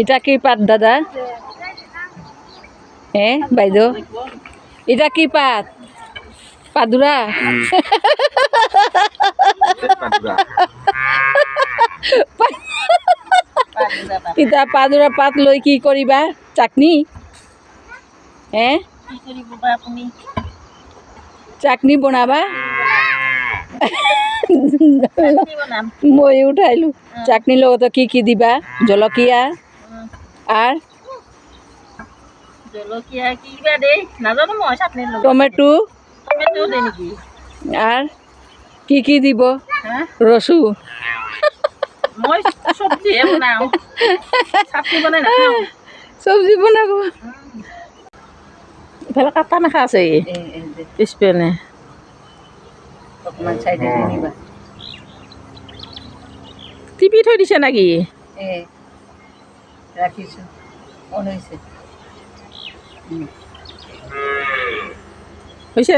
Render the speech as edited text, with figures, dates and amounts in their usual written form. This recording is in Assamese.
এটা কি পাত দাদা? হ্যাঁ বাইদেউ, এটা কি পাত? পাদুৰা? এটা পাদুৰা পাত লৈ কি কৰিবা? চাটনি? হ্যাঁ চাটনি বনাবা? মই উঠাইলো। চাটনির লগত কি কি দিবা? জলকীয়া আর জলকীয়া কিবা দেই নাজানো মই চাটনিৰ লগত টমেটো টমেটো দে নেকি আর কি দিব? রসু। মই চব্জিহে বনাওঁ চাটনি বনাই নাখাওঁ চব্জি বনাব। ইফালে কাটা মেখা আছে পিছপিনে অকণমান চাইডে দি নিবা টিপি থৈ দিছে নাকি? ৰাখিছোঁ অন হৈছে হৈছে